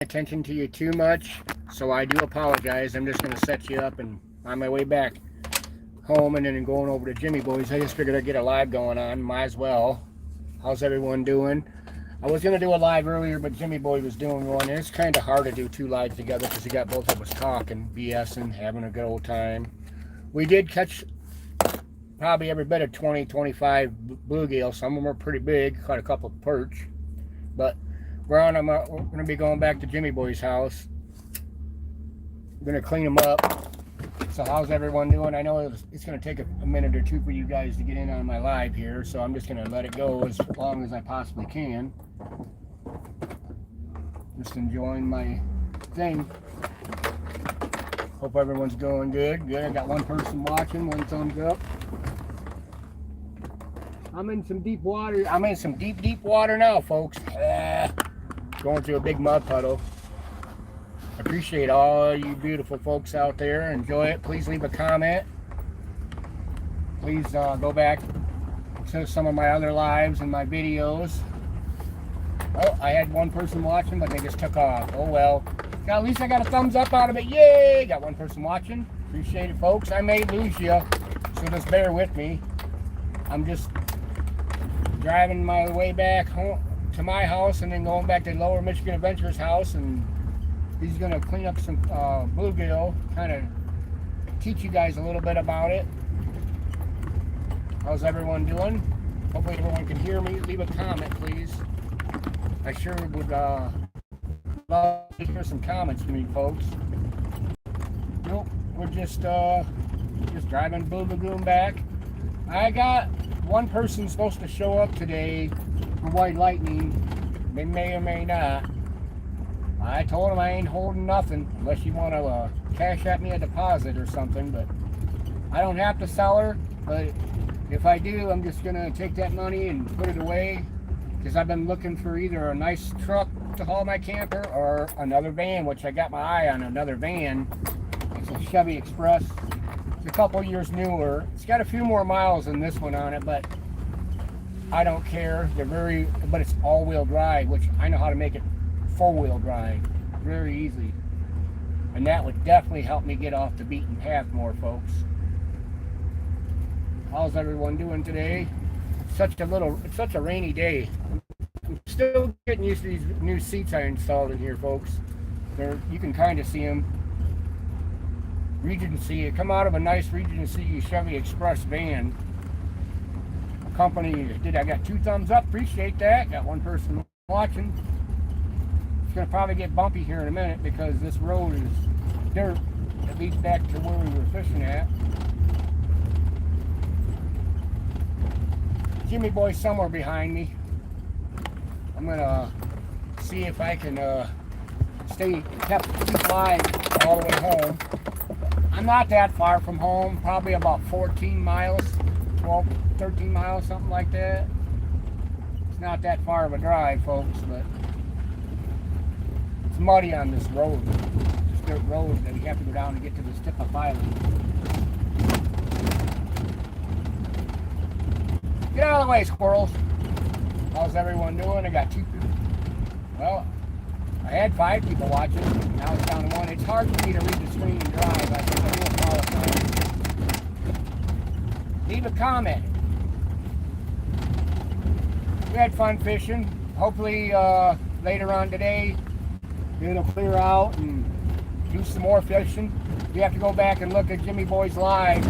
attention to you too much, so I do apologize. I'm just going to set you up and on my way back home and then going over to Jimmy Boy's. I just figured I'd get a live going on. Might as well. How's everyone doing? I was going to do a live earlier, but Jimmy Boy was doing one. And it's kind of hard to do two lives together because you got both of us talking, BSing, having a good old time. We did catch probably every bit of 20, 25 bluegill. Some of them are pretty big. Caught a couple of perch. But we're going to be going back to Jimmy Boy's house. We're going to clean them up. So how's everyone doing? I know it's going to take a minute or two for you guys to get in on my live here, so I'm just going to let it go as long as I possibly can. Just enjoying my thing. Hope everyone's doing good. Good. I got one person watching, one thumbs up. I'm in some deep water. I'm in some deep water now, folks. Going through a big mud puddle. Appreciate all you beautiful folks out there. Enjoy it. Please leave a comment. Please go back to some of my other lives and my videos. Oh, I had one person watching, but they just took off. Oh well. At least I got a thumbs up out of it. Yay! Got one person watching. Appreciate it, folks. I may lose you, so just bear with me. I'm just driving my way back home to my house and then going back to Lower Michigan Adventures house, and he's going to clean up some bluegill, kind of teach you guys a little bit about it. How's everyone doing? Hopefully everyone can hear me. Leave a comment, please. I sure would love to hear some comments from you folks. Nope, we're just driving Blue Lagoon back. I got one person supposed to show up today for White Lightning. They may or may not. I told him I ain't holding nothing unless you want to cash at me a deposit or something, but I don't have to sell her. But if I do, I'm just going to take that money and put it away, because I've been looking for either a nice truck to haul my camper or another van, which I got my eye on another van. It's a Chevy Express. It's a couple years newer. It's got a few more miles than this one on it, but I don't care. But it's all-wheel drive, which I know how to make it four-wheel drive very easy, and that would definitely help me get off the beaten path more, folks. How's everyone doing today? It's such a rainy day. I'm still getting used to these new seats I installed in here, folks. You can kind of see them. Regency. It come out of a nice Regency Chevy Express van. Company I got 2 thumbs up. Appreciate that. Got one person watching. It's going to probably get bumpy here in a minute because this road is dirt that leads back to where we were fishing at. Jimmy Boy's somewhere behind me. I'm going to see if I can keep live all the way home. I'm not that far from home, probably about 14 miles, 12, 13 miles, something like that. It's not that far of a drive, folks, but it's muddy on this road. This dirt road that you have to go down to get to this tip of island. Get out of the way, squirrels. How's everyone doing? I got 2 people. Well, I had 5 people watching. Now it's down to 1. It's hard for me to read the screen and drive. I think I do apologize. Leave a comment. We had fun fishing. Hopefully later on today it'll clear out and do some more fishing. We have to go back and look at Jimmy Boy's live.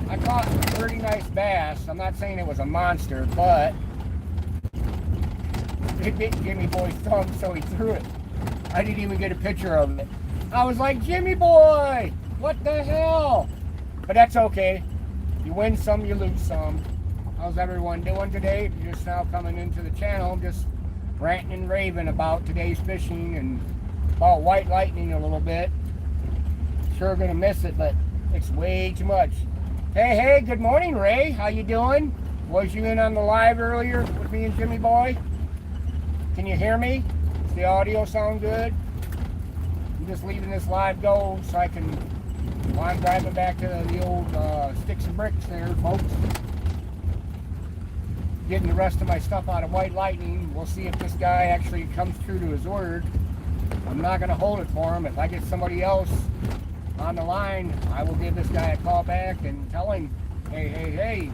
I caught a pretty nice bass. I'm not saying it was a monster, but it bit Jimmy Boy's thumb, so he threw it. I didn't even get a picture of it. I was like, Jimmy Boy, what the hell? But that's okay. You win some, you lose some. How's everyone doing today? If you're just now coming into the channel, I'm just ranting and raving about today's fishing and about White Lightning a little bit. Sure gonna miss it, but it's way too much. Hey, good morning, Ray. How you doing? Was you in on the live earlier with me and Jimmy Boy? Can you hear me? Does the audio sound good? I'm just leaving this live go so I can, while I'm driving back to the old sticks and bricks there, folks. Getting the rest of my stuff out of White Lightning. We'll see if this guy actually comes true to his word. I'm not going to hold it for him. If I get somebody else on the line, I will give this guy a call back and tell him, hey,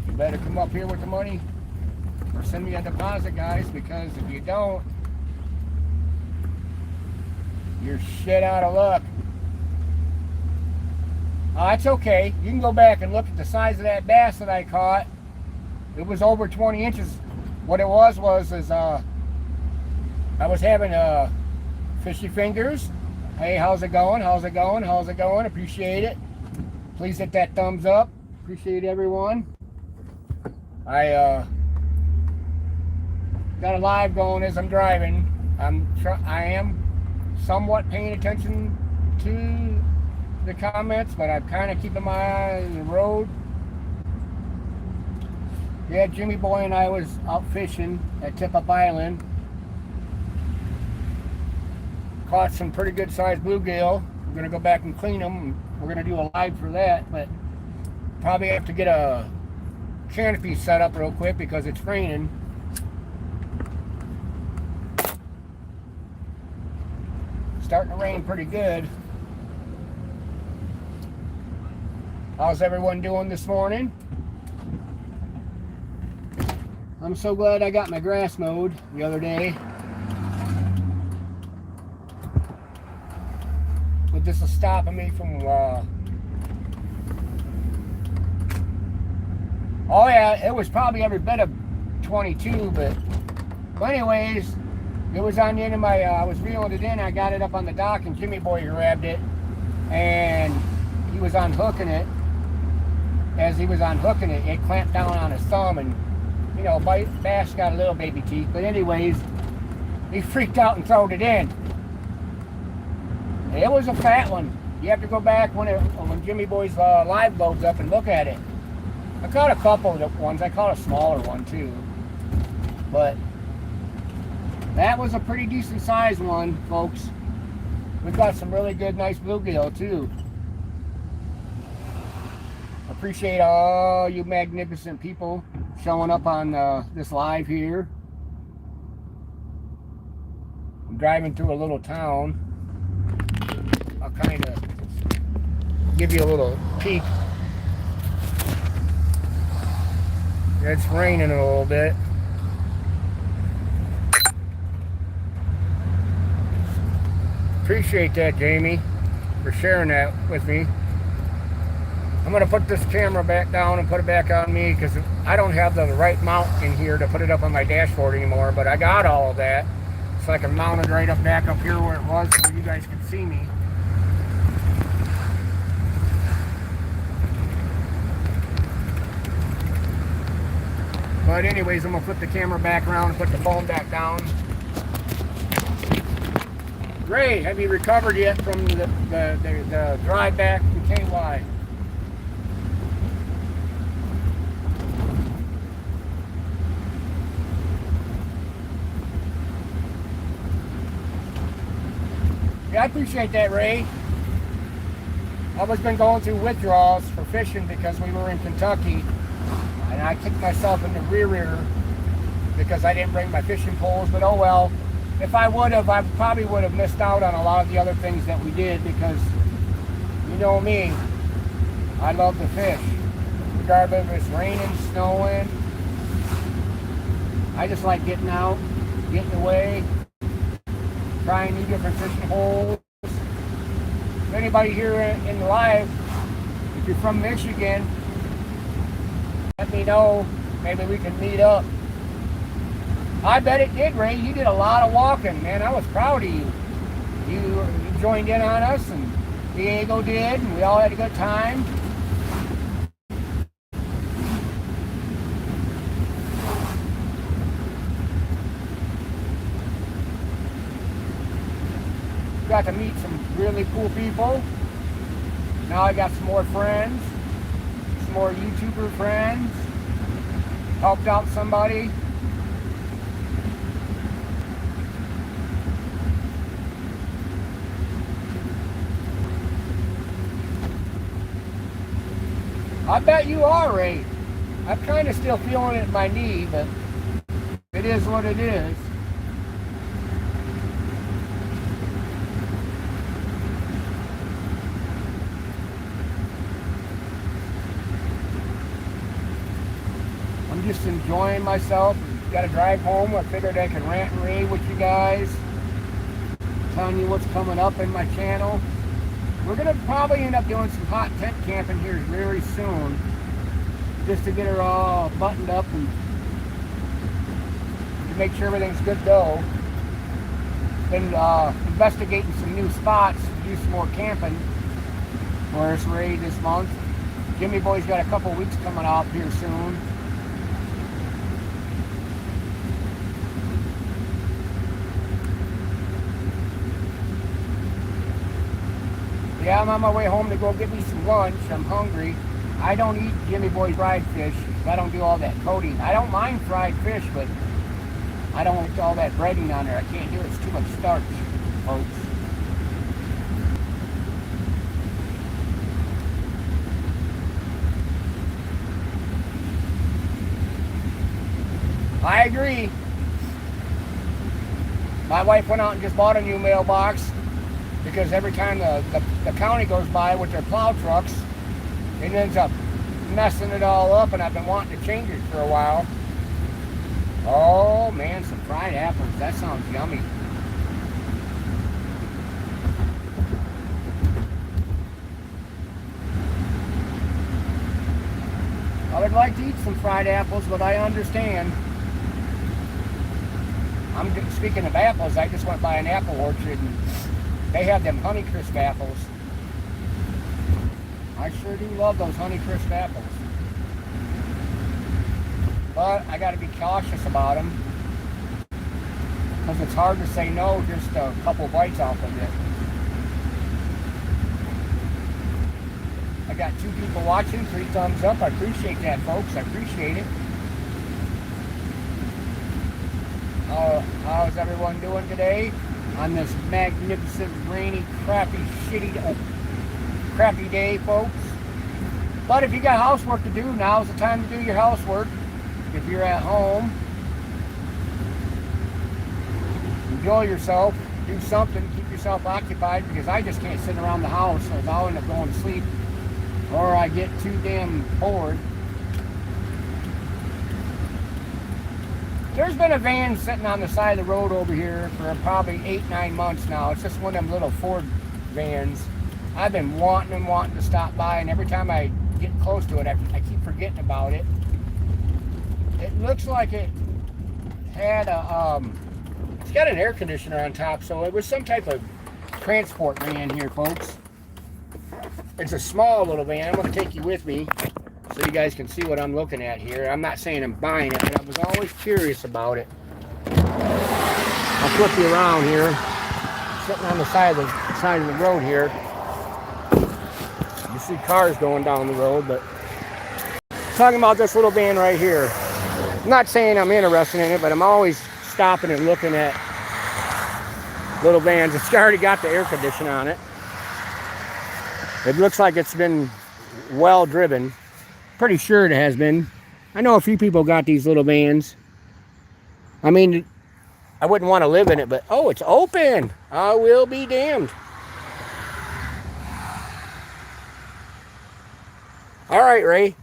you better come up here with the money or send me a deposit, guys, because if you don't, you're shit out of luck. It's okay. You can go back and look at the size of that bass that I caught. It was over 20 inches. What it was I was having fishy fingers. Hey, how's it going? How's it going? How's it going? Appreciate it. Please hit that thumbs up. Appreciate everyone. I got a live going as I'm driving. I am somewhat paying attention to the comments, but I'm kind of keeping my eye on the road. Yeah, Jimmy Boy and I was out fishing at Tip-Up Island. Caught some pretty good sized bluegill. We're going to go back and clean them. We're going to do a live for that, but probably have to get a canopy set up real quick because it's raining. Starting to rain pretty good. How's everyone doing this morning? I'm so glad I got my grass mowed the other day. But this is stopping me from oh yeah, it was probably every bit of 22, but anyways, it was on the end of my I was reeling it in. I got it up on the dock and Jimmy Boy grabbed it and he was unhooking it. As he was unhooking it, it clamped down on his thumb, and you know, bass got a little baby teeth. But anyways, he freaked out and threw it in. It was a fat one. You have to go back when Jimmy Boy's live loads up and look at it. I caught a couple of ones. I caught a smaller one too, but that was a pretty decent sized one, folks. We've got some really good, nice bluegill too. Appreciate all you magnificent people showing up on this live here. I'm driving through a little town. I'll kind of give you a little peek. It's raining a little bit. Appreciate that, Jamie, for sharing that with me. I'm going to put this camera back down and put it back on me because I don't have the right mount in here to put it up on my dashboard anymore, but I got all of that. So I can mount it right up back up here where it was so you guys can see me. But anyways, I'm going to put the camera back around and put the phone back down. Ray, have you recovered yet from the drive back to KY? Yeah, I appreciate that, Ray. I've been going through withdrawals for fishing because we were in Kentucky, and I kicked myself in the rear because I didn't bring my fishing poles, but oh well. If I would have, I probably would have missed out on a lot of the other things that we did because, you know me, I love to fish. Regardless if it's raining, snowing, I just like getting out, getting away, trying new different fishing holes. If anybody here in the live, if you're from Michigan, let me know. Maybe we can meet up. I bet it did, Ray. You did a lot of walking, man. I was proud of you. You joined in on us, and Diego did, and we all had a good time. Got to meet some really cool people. Now I got some more friends, some more YouTuber friends. Helped out somebody. I bet you are, Ray. I'm kind of still feeling it in my knee, but it is what it is. just enjoying myself. Got to drive home. I figured I could rant and rave with you guys, telling you what's coming up in my channel. We're going to probably end up doing some hot tent camping here very soon, just to get her all buttoned up and to make sure everything's good to go. Been investigating some new spots to do some more camping for us Ray this month. Jimmy Boy's got a couple weeks coming up here soon. Yeah, I'm on my way home to go get me some lunch. I'm hungry. I don't eat Jimmy Boy's fried fish. I don't do all that coating. I don't mind fried fish, but I don't want all that breading on there. I can't do it. It's too much starch, folks. I agree. My wife went out and just bought a new mailbox, because every time the county goes by with their plow trucks, it ends up messing it all up, and I've been wanting to change it for a while. Oh man, some fried apples. That sounds yummy. I would like to eat some fried apples, but I understand. Speaking of apples, I just went by an apple orchard and they have them Honeycrisp apples. I sure do love those Honeycrisp apples. But I got to be cautious about them, because it's hard to say no just a couple bites off of it. I got 2 people watching, 3 thumbs up. I appreciate that, folks. I appreciate it. How's everyone doing today on this magnificent, rainy, crappy day, folks? But if you got housework to do, now's the time to do your housework. If you're at home, enjoy yourself, do something, keep yourself occupied, because I just can't sit around the house, so I'll end up going to sleep, or I get too damn bored. There's been a van sitting on the side of the road over here for probably 8-9 months now. It's just one of them little Ford vans. I've been wanting to stop by, and every time I get close to it, I keep forgetting about it. It looks like it had a, it's got an air conditioner on top, so it was some type of transport van here, folks. It's a small little van. I'm going to take you with me so you guys can see what I'm looking at here. I'm not saying I'm buying it, but I was always curious about it. I'll flip you around here. Sitting on the side of the road here. You see cars going down the road, but talking about this little van right here. I'm not saying I'm interested in it, but I'm always stopping and looking at little vans. It's already got the air conditioner on it. It looks like it's been well driven. Pretty sure it has been. I know a few people got these little vans. I mean, I wouldn't want to live in it, but oh, it's open. I will be damned. All right, Ray.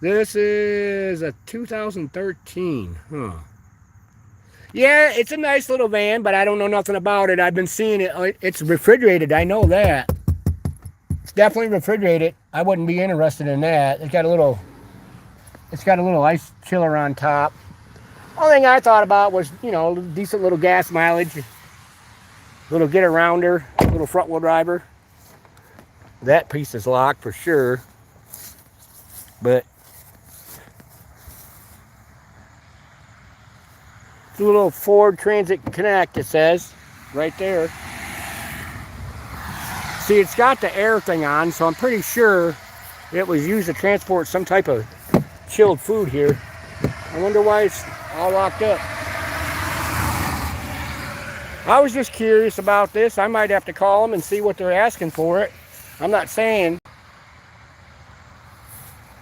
This is a 2013. Huh. Yeah, it's a nice little van, but I don't know nothing about it. I've been seeing it. It's refrigerated. I know that. It's definitely refrigerated. I wouldn't be interested in that. It's got a little ice chiller on top. Only thing I thought about was, you know, decent little gas mileage, little get arounder, little front wheel driver. That piece is locked for sure. But it's a little Ford Transit Connect, it says right there. See, it's got the air thing on, so I'm pretty sure it was used to transport some type of chilled food here. I wonder why it's all locked up. I was just curious about this. I might have to call them and see what they're asking for it. I'm not saying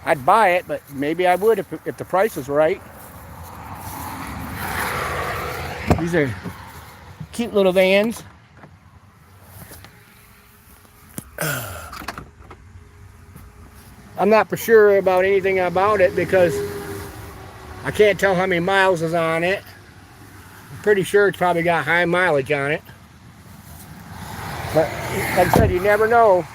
I'd buy it, but maybe I would if the price is right. These are cute little vans. I'm not for sure about anything about it because I can't tell how many miles is on it. I'm pretty sure it's probably got high mileage on it. But like I said, you never know.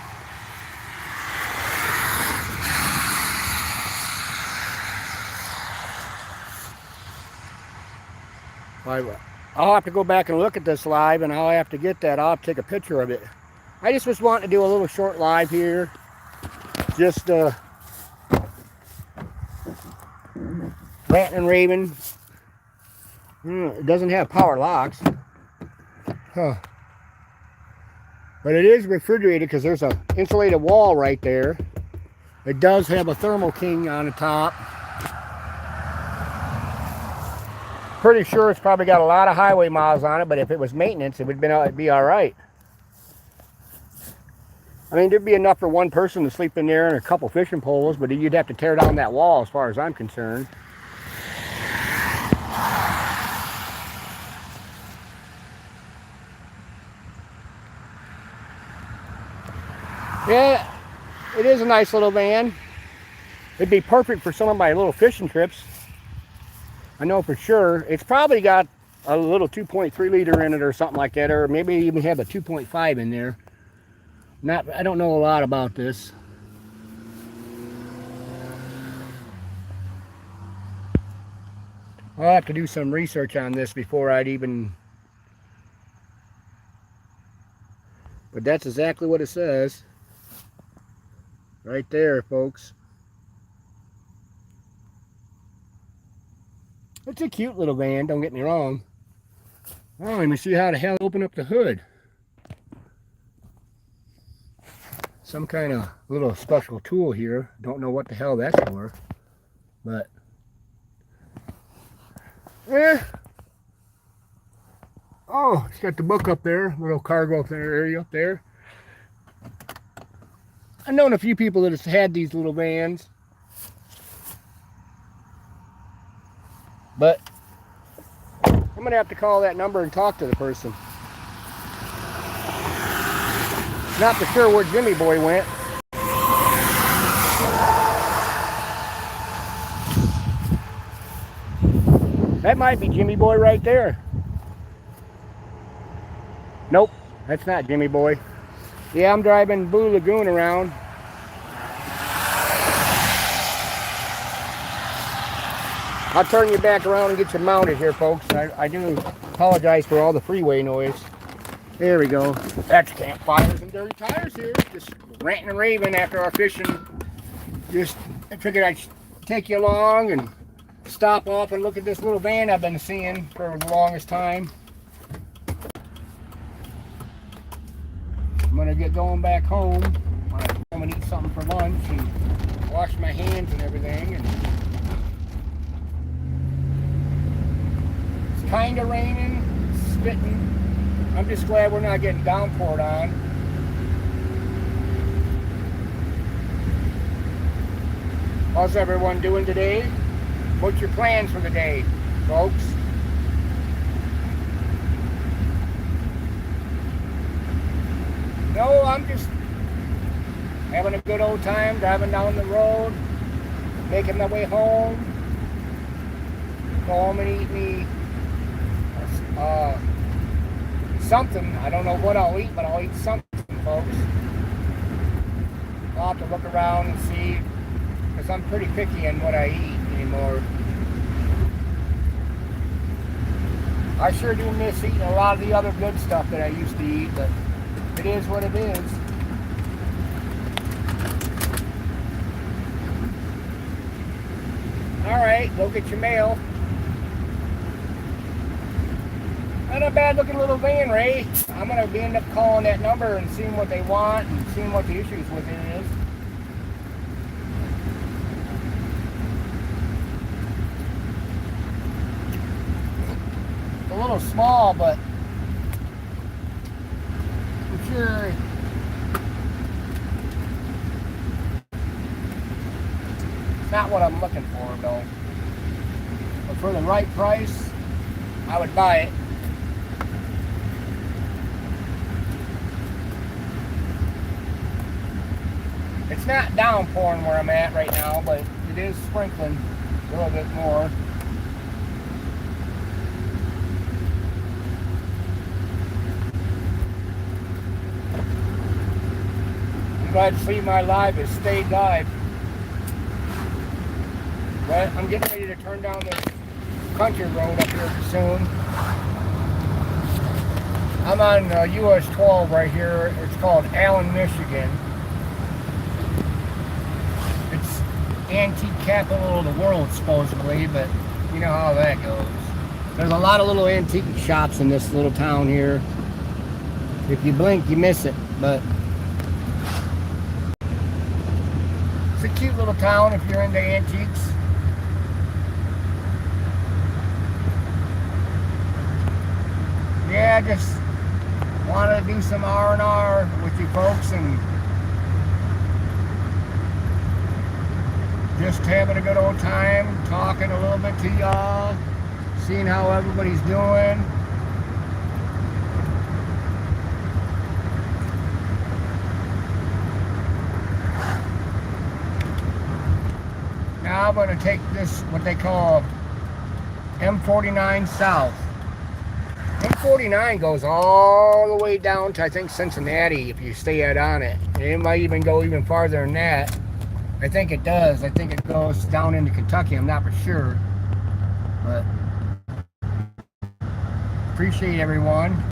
I'll have to go back and look at this live, and I'll have to get that. I'll have to take a picture of it. I just was wanting to do a little short live here. Just ranting and raving. It doesn't have power locks. Huh. But it is refrigerated because there's an insulated wall right there. It does have a Thermo King on the top. Pretty sure it's probably got a lot of highway miles on it, but if it was maintenance, it would be all right. I mean, there'd be enough for one person to sleep in there and a couple fishing poles, but you'd have to tear down that wall as far as I'm concerned. Yeah, it is a nice little van. It'd be perfect for some of my little fishing trips. I know for sure. It's probably got a little 2.3 liter in it or something like that, or maybe even have a 2.5 in there. I don't know a lot about this. I'll have to do some research on this before I'd even... But that's exactly what it says. Right there, folks. It's a cute little van, don't get me wrong. I don't even see how the hell to open up the hood. Some kind of little special tool here. Don't know what the hell that's for. But, yeah. Oh, it's got the book up there. Little cargo area up there. I've known a few people that have had these little vans. But I'm going to have to call that number and talk to the person. Not for sure where Jimmy Boy went. That might be Jimmy Boy right there. Nope, that's not Jimmy Boy. Yeah, I'm driving Blue Lagoon around. I'll turn you back around and get you mounted here, folks. I do apologize for all the freeway noise. There we go. That's campfires and dirty tires here. Just ranting and raving after our fishing. I figured I'd take you along and stop off and look at this little van I've been seeing for the longest time. I'm gonna get going back home. I'm gonna eat something for lunch and wash my hands and everything. And it's kind of raining, spitting. I'm just glad we're not getting downpoured on. How's everyone doing today? What's your plans for the day, folks? No, I'm just having a good old time driving down the road, making my way home. Go home and eat me something. I don't know what I'll eat, but I'll eat something, folks. I'll have to look around and see, because I'm pretty picky on what I eat anymore. I sure do miss eating a lot of the other good stuff that I used to eat, but it is what it is. Alright, go get your mail. Not a bad looking little van, Ray. I'm going to end up calling that number and seeing what they want and seeing what the issues with it is. It's a little small, but I'm sure it's not what I'm looking for, though. But for the right price, I would buy it. It's not downpouring where I'm at right now, but it is sprinkling a little bit more. I'm glad to see my live has stayed live. But I'm getting ready to turn down this country road up here soon. I'm on US 12 right here. It's called Allen, Michigan. It's antique capital of the world, supposedly, but you know how that goes. There's a lot of little antique shops in this little town here. If you blink, you miss it, but it's a cute little town if you're into antiques. Yeah, I just wanted to do some R&R with you folks and just having a good old time, talking a little bit to y'all, seeing how everybody's doing. Now I'm going to take this, what they call M49 South. M49 goes all the way down to, I think, Cincinnati if you stay out on it. And it might even go even farther than that. I think it does. I think it goes down into Kentucky. I'm not for sure. But appreciate everyone.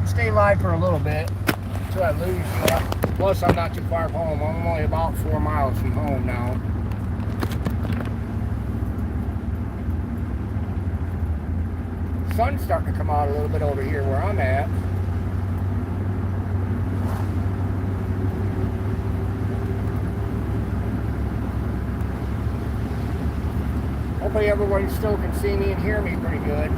Stay live for a little bit until I lose you. Plus, I'm not too far from home. I'm only about 4 miles from home now. Sun's starting to come out a little bit over here where I'm at. Hopefully everybody still can see me and hear me pretty good.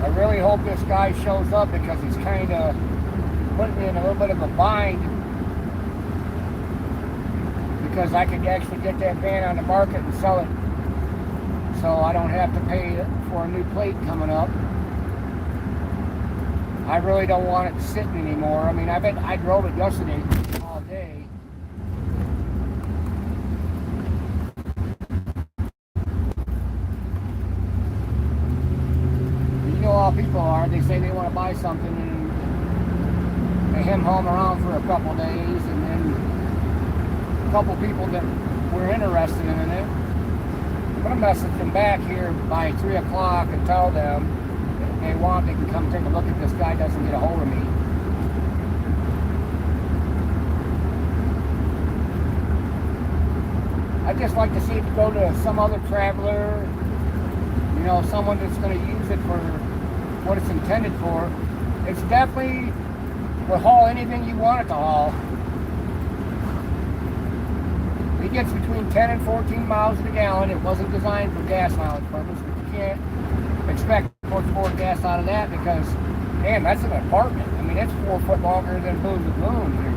I really hope this guy shows up because he's kind of putting me in a little bit of a bind. Because I could actually get that van on the market and sell it, so I don't have to pay for a new plate coming up. I really don't want it sitting anymore. I mean, I drove it yesterday all day. You know how people are. They say they want to buy something and they hem-hum around for a couple days, and then couple people that were interested in it. I'm going to message them back here by 3 o'clock and tell them if they want, they can come take a look if this guy doesn't get a hold of me. I'd just like to see it go to some other traveler, you know, someone that's going to use it for what it's intended for. It's definitely will haul anything you want it to haul. It gets between 10 and 14 miles to the gallon. It wasn't designed for gas mileage purpose, but you can't expect much more gas out of that because, damn, that's an apartment. I mean, it's 4 foot longer than Boom to Boom here.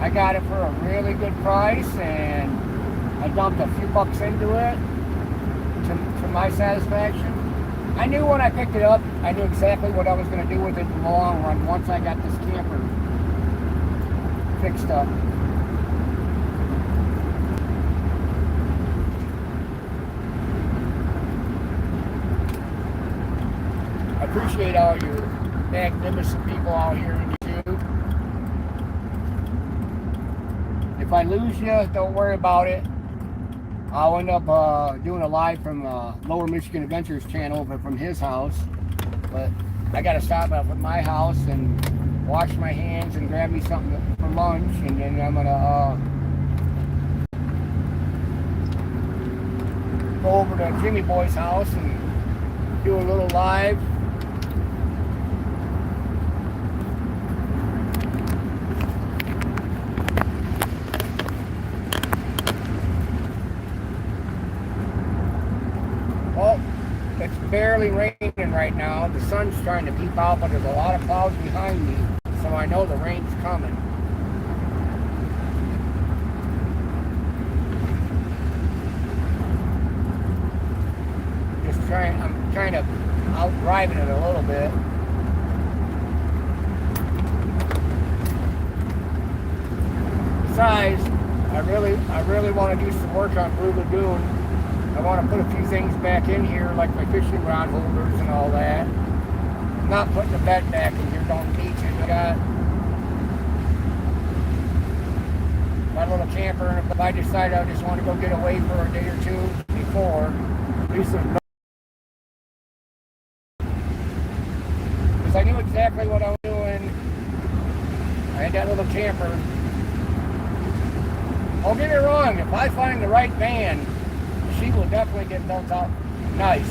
I got it for a really good price, and I dumped a few bucks into it to my satisfaction. I knew when I picked it up, I knew exactly what I was going to do with it in the long run once I got this camper fixed up. I appreciate all your magnificent people out here in YouTube. If I lose you, don't worry about it. I'll end up doing a live from Lower Michigan Adventures channel from his house. But I got to stop up at my house and wash my hands and grab me something for lunch, and then I'm gonna go over to Jimmy Boy's house and do a little live. Well, it's barely raining right now. The sun's trying to peep out, but there's a lot of clouds behind me, so I know the rain's coming. kind of out driving it a little bit. Besides, I really want to do some work on Blue Lagoon. I want to put a few things back in here, like my fishing rod holders and all that. I'm not putting the bed back in here, don't need to. I got my little camper, and if I decide I just want to go get away for a day or two before, do some. Because I knew exactly what I was doing. I had that little camper. Don't get me wrong, if I find the right van, she will definitely get built out nice.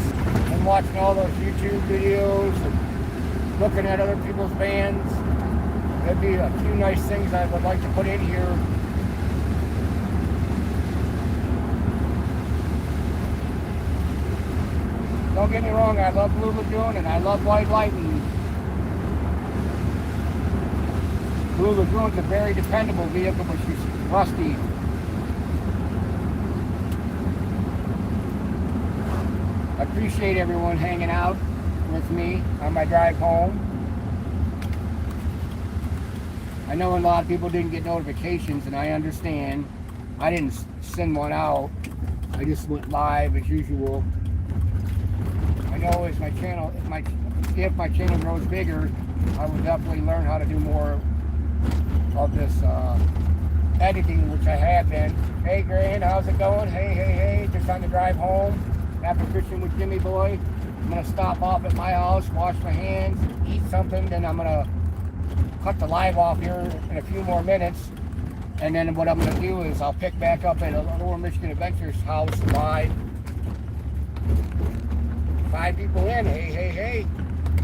And watching all those YouTube videos and looking at other people's vans, there'd be a few nice things I would like to put in here. Don't get me wrong, I love Blue Lagoon and I love White Lightning. Blue Lagoon's a very dependable vehicle, but she's rusty. I appreciate everyone hanging out with me on my drive home. I know a lot of people didn't get notifications, and I understand. I didn't send one out. I just went live as usual. I know as my channel, if my channel grows bigger, I will definitely learn how to do more of this editing, which I have been. Hey Grand, how's it going? Hey, just on the drive home after fishing with Jimmy Boy. I'm gonna stop off at my house, wash my hands, eat something, then I'm gonna cut the live off here in a few more minutes, and then what I'm gonna do is I'll pick back up at a Lower Michigan Adventures house live. 5 people in. Hey.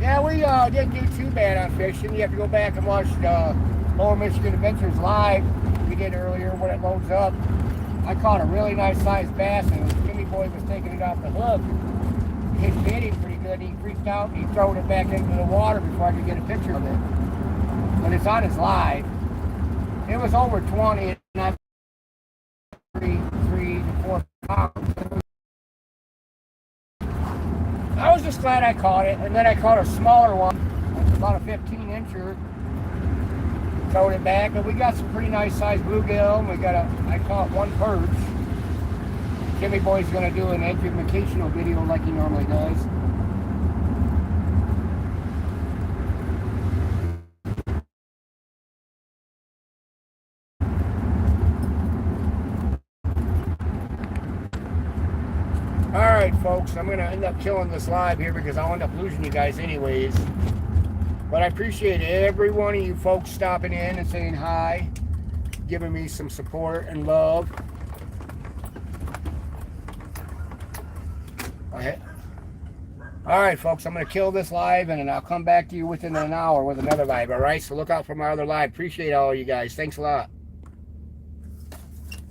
Yeah, we didn't do too bad on fishing. You have to go back and watch Lower Michigan Adventures live we did earlier when it loads up. I caught a really nice sized bass, and Jimmy Boy was taking it off the hook. He hit him pretty good. He freaked out and he threw it back into the water before I could get a picture of it. But it's on his live. It was over 20, and I 3 to 4 pounds. I was just glad I caught it, and then I caught a smaller one, about a 15-incher. Towed it back, but we got some pretty nice sized bluegill. I caught one perch. Jimmy Boy's gonna do an educational video like he normally does. Alright folks, I'm gonna end up killing this live here because I'll end up losing you guys anyways. But I appreciate every one of you folks stopping in and saying hi, giving me some support and love. Alright folks, I'm going to kill this live, and then I'll come back to you within an hour with another live. Alright, so look out for my other live. Appreciate all you guys. Thanks a lot.